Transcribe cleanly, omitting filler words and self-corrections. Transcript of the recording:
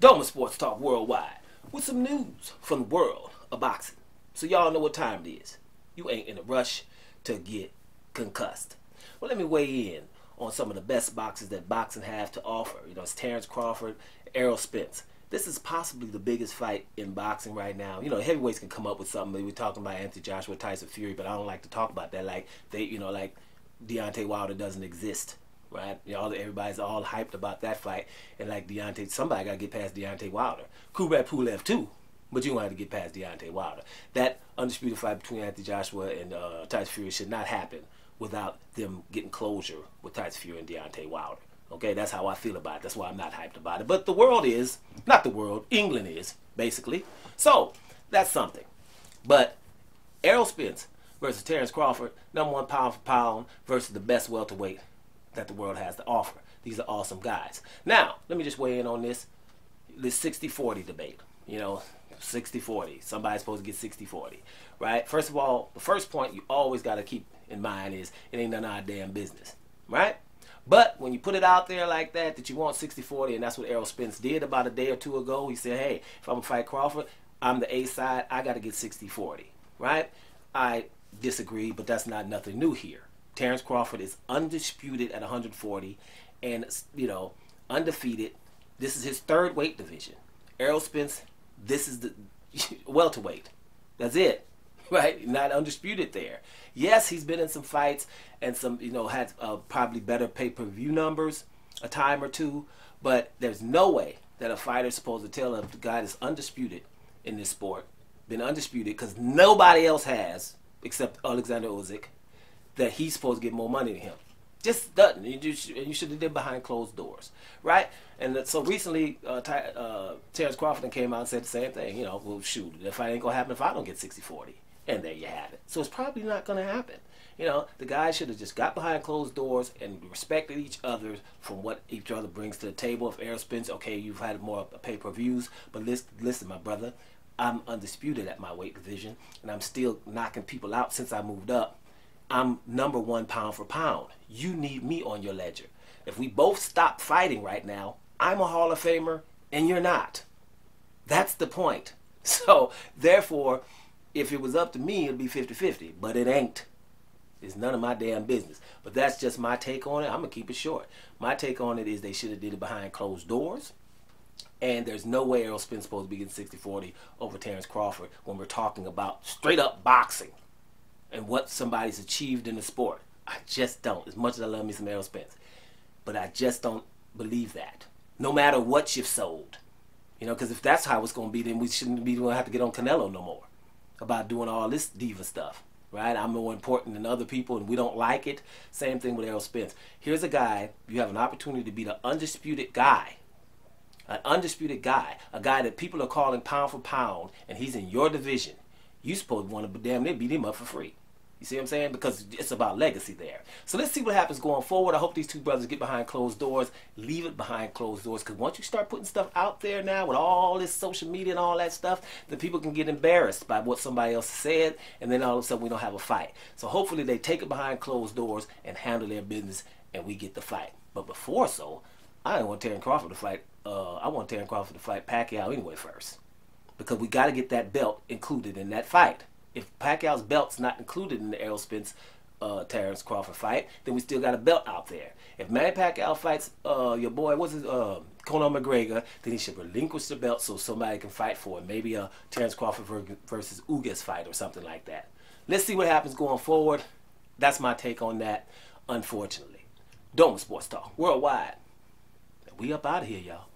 Doma Sports Talk Worldwide with some news from the world of boxing. So y'all know what time it is. You ain't in a rush to get concussed. Well, let me weigh in on some of the best boxers that boxing have to offer. You know, it's Terence Crawford, Errol Spence. This is possibly the biggest fight in boxing right now. You know, heavyweights can come up with something. We're talking about Anthony Joshua, Tyson Fury, but I don't like to talk about that. Like like Deontay Wilder doesn't exist, right? You know, everybody's all hyped about that fight, and like Deontay, somebody got to get past Deontay Wilder. Kubrat Pulev too, but you want to get past Deontay Wilder. That undisputed fight between Anthony Joshua and Tyson Fury should not happen without them getting closure with Tyson Fury and Deontay Wilder. Okay, that's how I feel about it. That's why I'm not hyped about it. But the world is, not the world, England is, basically. So, that's something. But Errol Spence versus Terence Crawford, #1 pound for pound versus the best welterweight that the world has to offer. These are awesome guys. Now, let me just weigh in on this 60-40 debate. You know, 60-40. Somebody's supposed to get 60-40, right? First of all, the first point you always got to keep in mind is it ain't none of our damn business, right? But when you put it out there like that you want 60-40, and that's what Errol Spence did about a day or two ago. He said, hey, if I'm going to fight Crawford, I'm the A side, I got to get 60-40, right? I disagree, but that's not nothing new here. Terence Crawford is undisputed at 140 and, you know, undefeated. This is his third weight division. Errol Spence, this is the welterweight. That's it. Right? Not undisputed there. Yes, he's been in some fights and some, you know, had probably better pay-per-view numbers a time or two, but there's no way that a fighter's supposed to tell a guy that's undisputed in this sport, been undisputed, because nobody else has, except Alexander Usyk, that he's supposed to get more money than him. Just doesn't. You should have did behind closed doors, right? And so recently, Terence Crawford came out and said the same thing. You know, well, shoot, the fight ain't gonna happen if I don't get 60-40. And there you have it. So it's probably not going to happen. You know, the guys should have just got behind closed doors and respected each other from what each other brings to the table. If Errol Spence, okay, you've had more pay-per-views, but listen, my brother, I'm undisputed at my weight division, and I'm still knocking people out since I moved up. I'm #1 pound for pound. You need me on your ledger. If we both stop fighting right now, I'm a Hall of Famer, and you're not. That's the point. So, therefore, if it was up to me, it'd be 50-50, but it ain't. It's none of my damn business. But that's just my take on it. I'm going to keep it short. My take on it is they should have did it behind closed doors, and there's no way Errol Spence is supposed to be getting 60-40 over Terence Crawford when we're talking about straight-up boxing and what somebody's achieved in the sport. I just don't, as much as I love me some Errol Spence. But I just don't believe that, no matter what you've sold. You know, because if that's how it's going to be, then we shouldn't be going to have to get on Canelo no more about doing all this diva stuff, right? I'm more important than other people and we don't like it. Same thing with Errol Spence. Here's a guy, you have an opportunity to be the undisputed guy, a guy that people are calling pound for pound, and he's in your division. You supposed to want to damn near beat him up for free. You see what I'm saying? Because it's about legacy there. So let's see what happens going forward. I hope these two brothers get behind closed doors. Leave it behind closed doors. Because once you start putting stuff out there now with all this social media and all that stuff, then people can get embarrassed by what somebody else said. And then all of a sudden we don't have a fight. So hopefully they take it behind closed doors and handle their business and we get the fight. But before so, I don't want Terence Crawford to fight. I want Terence Crawford to fight Pacquiao anyway first. Because we got to get that belt included in that fight. If Pacquiao's belt's not included in the Errol Spence Terence Crawford fight, then we still got a belt out there. If Manny Pacquiao fights your boy, Conor McGregor, then he should relinquish the belt so somebody can fight for it. Maybe a Terence Crawford versus Ugas fight or something like that. Let's see what happens going forward. That's my take on that, unfortunately. Doma Sports Talk Worldwide. We up out of here, y'all.